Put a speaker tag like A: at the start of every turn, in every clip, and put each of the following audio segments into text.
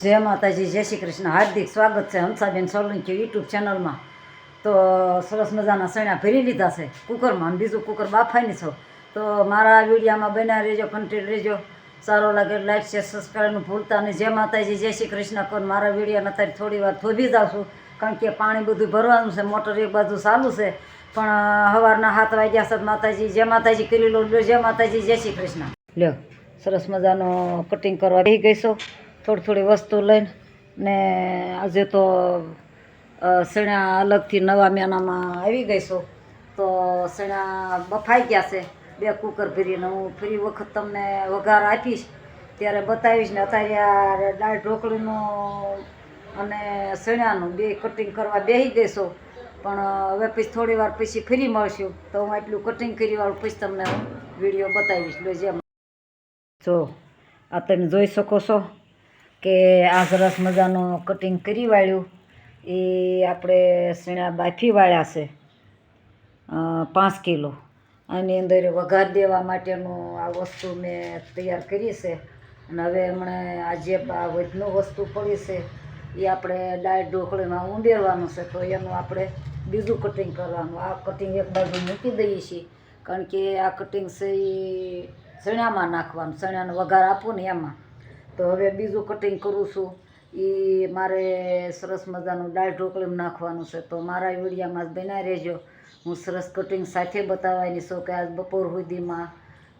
A: જય માતાજી, જય શ્રી કૃષ્ણ. હાર્દિક સ્વાગત છે હંસાબેન સોલંકી યુટ્યુબ ચેનલમાં. તો સરસ મજાના સણા ભરી લીધા છે કુકરમાં, બીજું કુકર બાફાની છો. તો મારા વિડીયામાં બના રહેજો, કન્ટેન્ટ રહેજો. સારો લાગે લાઈક શેર સબસ્ક્રાઈબનું ભૂલતા નહીં. જય માતાજી, જય શ્રી કૃષ્ણ. કોણ મારા વિડીયાને અત્યારે થોડી વાર થોભી જાઉં છું, કારણ કે પાણી બધું ભરવાનું છે. મોટર એક બાજુ ચાલુ છે, પણ સવારના 7 વાગ્યા છે. માતાજી જય માતાજી કરી લો. જય માતાજી, જય શ્રી કૃષ્ણ. લ્યો, સરસ મજાનો કટિંગ કરવા બેસી ગઈ છો. થોડી વસ્તુ લઈને ને આજે તો સણા અલગથી નવા મેનામાં આવી ગઈ છું. તો સણા બફાઈ ગયા છે. 2 કુકર ભરીને હું ફરી વખત તમને વઘાર આપીશ ત્યારે બતાવીશ ને. અત્યારે આ દાળ ઢોકળીનું અને સણાનું 2 કટિંગ કરવા બેસી ગઈ છું, પણ હવે પછી થોડી વાર પછી ફરી મળશું તો હું આટલું કટિંગ કરી વાળું પછી તમને હું વિડીયો બતાવીશ. લો જેમ જો આ તમે જોઈ શકો છો કે આ સરસ મજાનું કટિંગ કરી વાળ્યું એ આપણે સણા બાફી વાળ્યા છે 5 કિલો. આની અંદર વઘાર દેવા માટેનું આ વસ્તુ મેં તૈયાર કરી છે. અને હવે હમણાં આ જે વધનું વસ્તુ પડી છે એ આપણે દાળ ઢોકળીમાં ઉમેરવાનું છે. તો એનું આપણે બીજું કટિંગ કરવાનું. આ કટિંગ એક બાજુ મૂકી દઈએ છીએ, કારણ કે આ કટિંગ છે એ સણામાં નાખવાનું, સણાનો વઘાર આપું ને એમાં. તો હવે બીજું કટિંગ કરું છું એ મારે સરસ મજાનું દાળ ઢોકળીમાં નાખવાનું છે. તો મારા વિડીયામાં જ બના રહેજો. હું સરસ કટિંગ સાથે બતાવવાની છું કે આજ બપોર સુધીમાં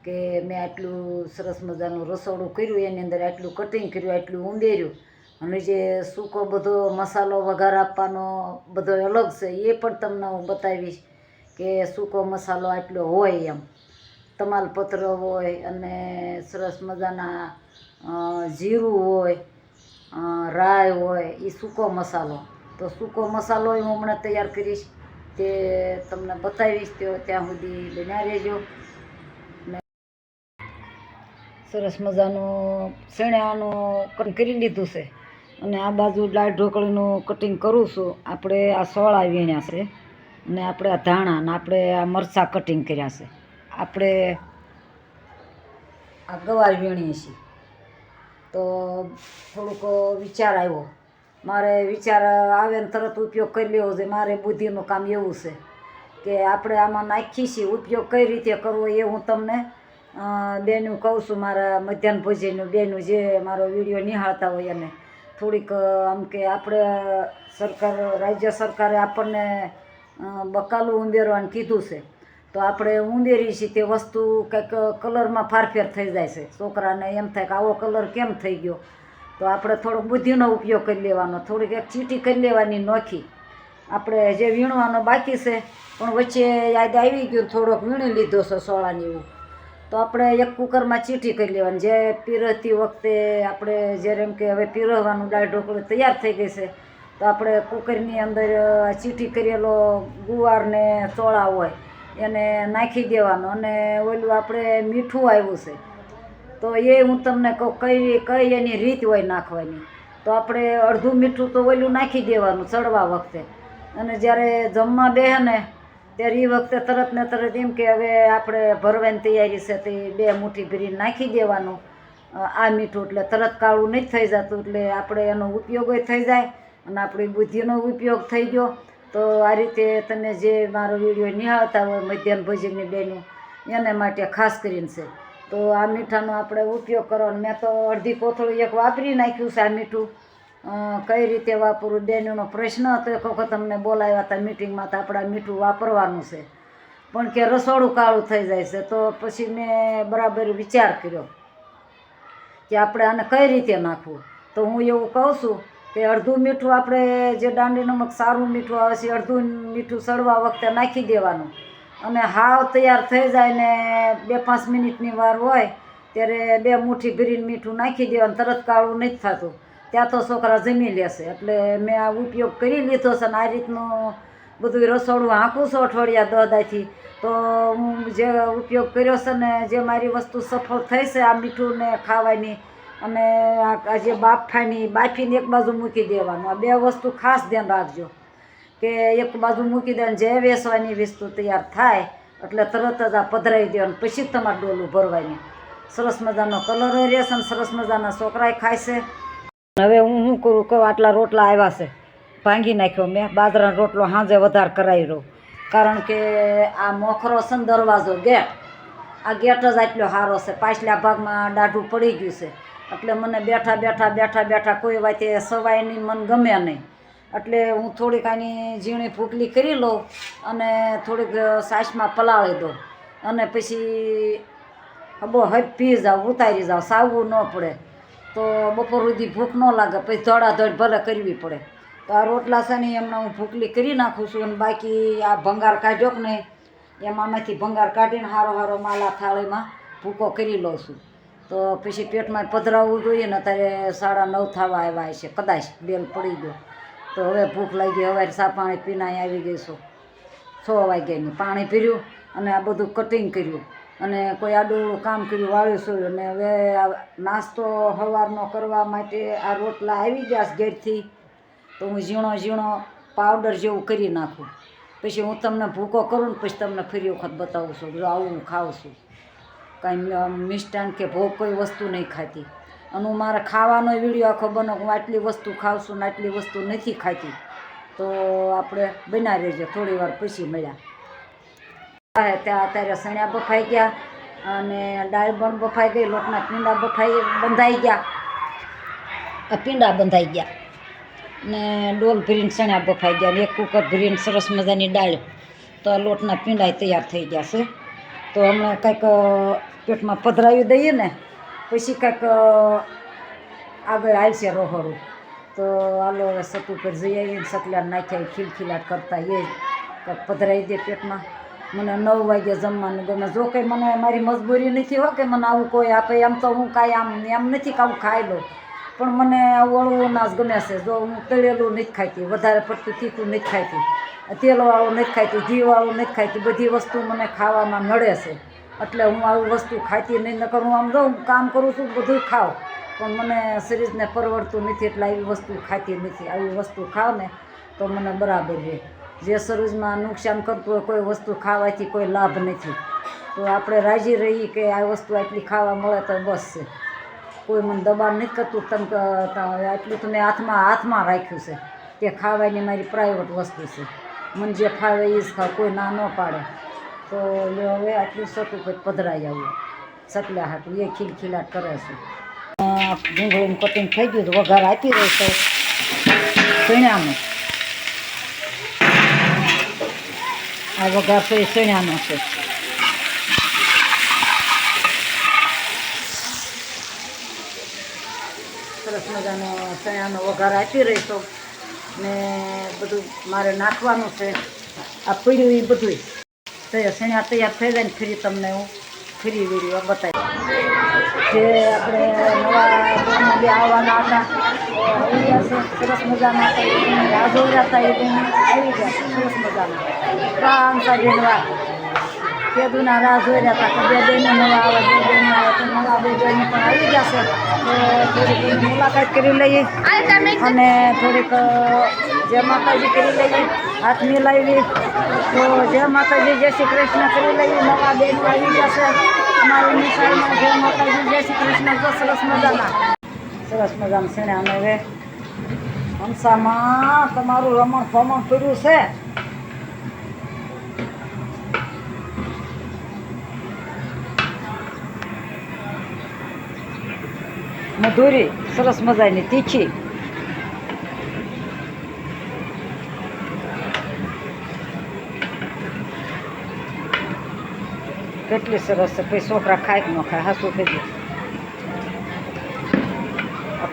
A: કે મેં આટલું સરસ મજાનું રસોડું કર્યું, એની અંદર આટલું કટિંગ કર્યું, આટલું ઉમેર્યું. અને જે સૂકો બધો મસાલો વઘાર આપવાનો બધો અલગ છે એ પણ તમને હું બતાવીશ કે સૂકો મસાલો આટલો હોય એમ. તમાલપત્ર હોય અને સરસ મજાના જીરું હોય, રાઈ હોય, એ સૂકો મસાલો. તો સૂકો મસાલો હું હમણાં તૈયાર કરીશ તે તમને બતાવીશ. તો ત્યાં સુધી બન્યા રહેજો. સરસ મજાનું સણાનું કટિંગ કરી લીધું છે અને આ બાજુ દાળ ઢોકળીનું કટિંગ કરું છું. આપણે આ સોળા વીણ્યા છે અને આપણે આ ધાણા ને આપણે આ મરચાં કટિંગ કર્યા છે. આપણે આ ગવાર વીણીએ છીએ. તો થોડુંક વિચાર આવ્યો, મારે વિચાર આવે ને તરત ઉપયોગ કરી લેવો છે. મારે બુદ્ધિનું કામ એવું છે કે આપણે આમાં નાખીએ છીએ, ઉપયોગ કઈ રીતે કરવો એ હું તમને બેનું કહું છું. મારા મધ્યાહન ભોજનનું બેનું જે મારો વિડીયો નિહાળતા હોય એને થોડીક આમ કે આપણે રાજ્ય સરકારે આપણને બકાલું ઉમેરવાનું કીધું છે. તો આપણે ઉમેરીએ છીએ તે વસ્તુ કંઈક કલરમાં ફારફેર થઈ જાય છે. છોકરાને એમ થાય કે આવો કલર કેમ થઈ ગયો. તો આપણે થોડોક બુદ્ધિનો ઉપયોગ કરી લેવાનો, થોડીક એક ચીટી કરી લેવાની નોખી. આપણે જે વીણવાનો બાકી છે પણ વચ્ચે યાદ આવી ગયું, થોડોક વીણી લીધો છે સોળાની એવું. તો આપણે એક કુકરમાં ચીટી કરી લેવાની. જે પીરસતી વખતે આપણે જ્યારે એમ કે હવે પીરસવાનું દાળ ઢોકળી તૈયાર થઈ ગઈ છે, તો આપણે કુકરની અંદર ચીટી કરેલો ગુવાર ને ચોળા હોય એને નાખી દેવાનો. અને ઓલું આપણે મીઠું આવ્યું છે તો એ હું તમને કહું કઈ એની રીત હોય નાખવાની. તો આપણે અડધું મીઠું તો ઓલું નાખી દેવાનું ચડવા વખતે. અને જ્યારે જમવા બેસે ને ત્યારે એ વખતે તરત ને તરત એમ કે હવે આપણે ભરવાની તૈયારી છે તો 2 મુઠ્ઠી ભરીને નાખી દેવાનું આ મીઠું. એટલે તરત કાળું નથી થઈ જતું, એટલે આપણે એનો ઉપયોગ થઈ જાય અને આપણી બુદ્ધિનો ઉપયોગ થઈ ગયો. તો આ રીતે તમે જે મારો વિડીયો નિહાળતા હોય મધ્યાહન ભોજનની બહેનું, એને માટે ખાસ કરીને છે. તો આ મીઠાનો આપણે ઉપયોગ કરવાનો. મેં તો અડધી કોથળી એક વાપરી નાખ્યું છે આ મીઠું. કઈ રીતે વાપરવું બેનનો પ્રશ્ન હતો. એક વખત અમને બોલાવ્યા હતા મીટિંગમાં, તો આપણે મીઠું વાપરવાનું છે પણ કે રસોડું કાળું થઈ જાય છે. તો પછી મેં બરાબર વિચાર કર્યો કે આપણે આને કઈ રીતે નાખવું. તો હું એવું કહું છું કે અડધું મીઠું આપણે જે દાંડી નમક સારું મીઠું આવે છે, અડધું મીઠું સડવા વખતે નાખી દેવાનું. અને હાવ તૈયાર થઈ જાય ને 2-5 મિનિટની વાર હોય ત્યારે 2 મુઠ્ઠી ભરીને મીઠું નાખી દેવાનું. તરત કાળું નથી થતું, ત્યાં તો છોકરા જમી લેશે. એટલે મેં આ ઉપયોગ કરી લીધો છે. અને આ રીતનું બધું રસોડું હાંકું છું અઠવાડિયા 10 દાથી. તો હું જે ઉપયોગ કર્યો છે ને જે મારી વસ્તુ સફળ થઈ છે આ મીઠું ને ખાવાની અને આ જે બાફીને એક બાજુ મૂકી દેવાનું. આ 2 વસ્તુ ખાસ ધ્યાન રાખજો કે એક બાજુ મૂકી દેવાની. જે વેસવાની વસ્તુ તૈયાર થાય એટલે તરત જ આ પધરાવી દેવાનું, પછી જ તમારે ડોલું ભરવાની. સરસ મજાનો કલર રહેશે અને સરસ મજાના છોકરાએ ખાય છે. હવે હું શું કરું કહું, આટલા રોટલા આવ્યા છે, ભાંગી નાખ્યો મેં. બાજરાનો રોટલો સાંજે વધારે કરાવી રહ્યો, કારણ કે આ મોખરો છે ને દરવાજો ગેટ, આ ગેટ જ આટલો સારો છે. પાછલા ભાગમાં દાઢું પડી ગયું છે, એટલે મને બેઠા કોઈ વાતે સવાય નહીં, મને ગમે નહીં. એટલે હું થોડીક આની ઝીણી ભૂકલી કરી લઉં અને થોડીક સાસમાં પલાળી દઉં અને પછી બહુ હજ પી જાઉં, ઉતારી જાઉં, સાવવું ન પડે. તો બપોર સુધી ભૂખ ન લાગે, પછી ધોળાધોળ ભલે કરવી પડે. તો આ રોટલા છે ને એમને હું ભૂકલી કરી નાખું છું. અને બાકી આ ભંગાર કાઢ્યો કે નહીં, એમાંથી ભંગાર કાઢીને હારો માલા થાળીમાં ભૂકો કરી લઉં છું. તો પછી પેટમાં પધરાવવું જોઈએ ને. અત્યારે 9:30 થવા આવ્યા છે, કદાચ બેલ પડી ગયો. તો હવે ભૂખ લાગી. હવે સા પાણી પીનાઈ આવી ગઈ છું. 6 વાગ્યાની પાણી પીર્યું અને આ બધું કટિંગ કર્યું અને કોઈ આડું કામ કર્યું, વાળ્યું છું. અને હવે નાસ્તો સવારનો કરવા માટે આ રોટલા આવી ગયા ઘેરથી. તો હું ઝીણો પાવડર જેવું કરી નાખું. પછી હું તમને ભૂકો કરું ને પછી તમને ફરી વખત બતાવું છું. જો આવું હું ખાઉં છું, કાંઈ મિષ્ટાન કે ભોગ કોઈ વસ્તુ નહીં ખાતી. અને હું મારે ખાવાનો વિડીયો આખો બનો, હું આટલી વસ્તુ ખાઉં છું ને આટલી વસ્તુ નથી ખાતી. તો આપણે બના રહેજો, થોડી વાર પછી મળ્યા. ત્યાં અત્યારે સણ્યા બફાઈ ગયા અને દાળ પણ બફાઈ ગઈ, લોટના પીંડા બંધાઈ ગયા ને ડોલ ભરીને સણ્યા બફાઈ ગયા ને 1 કુકર ભરીને સરસ મજાની દાળ. તો આ લોટના પીંડા તૈયાર થઈ ગયા છે. તો હમણાં કંઈક પેટમાં પધરાવી દઈએ ને પછી કંઈક આગળ આવશે રોહડું. તો હાલો હવે સતુ પર જઈ આવીને સકલા નાખ્યા ખીલખીલાટ કરતા એ કંઈક પધરાવી દે પેટમાં. મને 9 વાગે જમવાનું ગમે. જો કંઈ મને મારી મજબૂરી નથી હો કે મને આવું કોઈ આપે, એમ તો હું કાંઈ એમ નથી કે આવું ખાઈ લઉં, પણ મને આવું અળવું નાશ ગમે છે. જો હું તળેલું નથી ખાતી, વધારે પડતું તીખું નથી ખાતી, તેલવાળું નથી ખાતી, ઘીવાળું નથી ખાતી. બધી વસ્તુ મને ખાવામાં નડે છે, એટલે હું આવી વસ્તુ ખાતી નહીં. નકર હું આમ જાઉં કામ કરું છું બધું ખાઉં, પણ મને શરીરને પરવડતું નથી એટલે આવી વસ્તુ ખાતી નથી. આવી વસ્તુ ખાવ ને તો મને બરાબર રહે. જે શરીરમાં નુકસાન કરતું હોય કોઈ વસ્તુ ખાવાથી કોઈ લાભ નથી. તો આપણે રાજી રહીએ કે આ વસ્તુ આટલી ખાવા મળે તો બસ છે. કોઈ મને દબાણ નથી કરતું. તમે આટલું તો મેં હાથમાં રાખ્યું છે. તે ખાવાની મારી પ્રાઇવેટ વસ્તુ છે. મને જે ફાવે એ જ ખાવ, કોઈ ના ન પાડે. તો હવે આટલું સતું પછી પધરાઈ આવું સકલા હાટું. એ ખીલખીલાટ કરે છે. ડુંગળીનું કટિંગ થઈ ગયું તો વઘાર આપી રહી છે ચણાનો. આ વઘાર તો એ ચણાનો છે. સરસ મજાનો ચણાનો વઘાર આપી રહી તો ને બધું મારે નાખવાનું છે. આ પીડ્યું એ બધું ચણા તૈયાર થઈ જાય ને ફરી તમને હું ફરી વિડીયો બતાવી. જે આપણે નવા બે આવવાના હતા આવી ગયા છે. સરસ મજાના રાજોરા હતા એ આવી ગયા છે. સરસ મજાના 3 સાડીની વાત કેદુના રાહ જોઈ રહ્યા હતા કે 2 બહેનો નવા આવે, 2 બહેનો આવે. તો નવા 2 બહેનો પણ આવી ગયા છે. તો થોડીક મુલાકાત કરી લઈએ અને થોડીક જય માતાજી કરી લઈએ, હાથ મિલાવી. તો જય માતાજી, જય શ્રી કૃષ્ણ કરી લઈએ. નવા બહેનો આવી ગયા છે અમારી નિશાળમાં. જય માતાજી, જય શ્રી કૃષ્ણ. તો સરસ મજાના શેણાને હવે હંસામાં તમારું રમણ ભમણ કર્યું છે. મધુરી સરસ મજાની તીખી. કેટલી સરસ છે. પછી છોકરા ખાય કે ન ખાય હાસું થઈ જાય.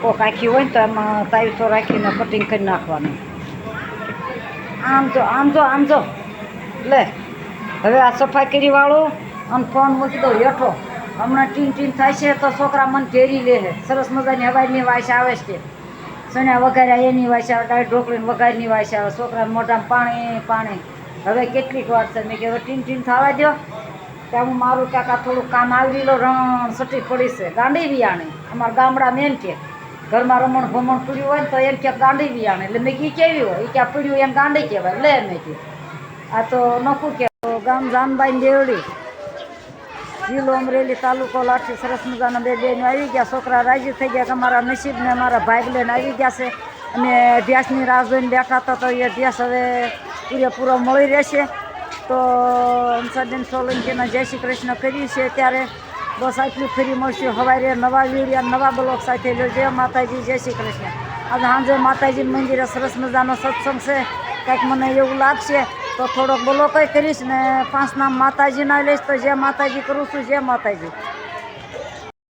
A: કોક આખી હોય ને તો એમાં તાવીસો રાખીને કટિંગ કરી નાખવાનું. આમ જો લે. હવે આ સફાઈ કરી વાળું અને ફોન મૂકી દઉં હેઠો. હમણાં ટીન થાય છે તો છોકરા મને ઘેરી લે છે. સરસ મજાની હવાઈની વાસ આવે છે. સણ્યા વઘાર્યા એની વાસ આવે, ડાળ ઢોકળીની વઘારની વાસ આવે. છોકરાને મોઢામાં પાણી. હવે કેટલીક વાર છે મેં કે હવે ટીન થવા દો. ત્યાં હું મારું કાકા થોડુંક કામ આવરી લો. રણ સટી પડી છે. ગાંડી વિયાણી અમારા ગામડામાં એમ કે ઘરમાં રમણ ભમણ પીડ્યું હોય ને તો એમ કે ગાંડી વિયાણે. એટલે મેં ઘી કેવી હોય એ ક્યાં પીડ્યું એમ ગાંડી કહેવાય. લે મેં કીધું આ તો નખું કે ગામ જાનબાઈ દેવડી જિલ્લો અમરેલી, તાલુકો લાઠી. સરસ મજાના બે બહેનો આવી ગયા, છોકરા રાજી થઈ ગયા કે અમારા નસીબને અમારા ભાઈ બહેન આવી ગયા છે. અને અભ્યાસની રાહ જોઈને બેઠા હતા, તો એ અભ્યાસ હવે પૂરેપૂરો મળી રહેશે. તો હંસાબેન સોલંકીના જય શ્રી કૃષ્ણ કર્યું છે. ત્યારે બસ આટલું ફરી મળશું સવારે નવા વિડીયો નવા બ્લોગ સાથે. જય માતાજી, જય શ્રી કૃષ્ણ. આજે સાંજે માતાજી મંદિરે સરસ મજાનો સત્સંગ છે. કંઈક મને એવું લાગશે તો થોડોક બ્લોગ કરીશ ને 5 નામ માતાજીના લઈશ. તો જય માતાજી કરું છું, જય માતાજી.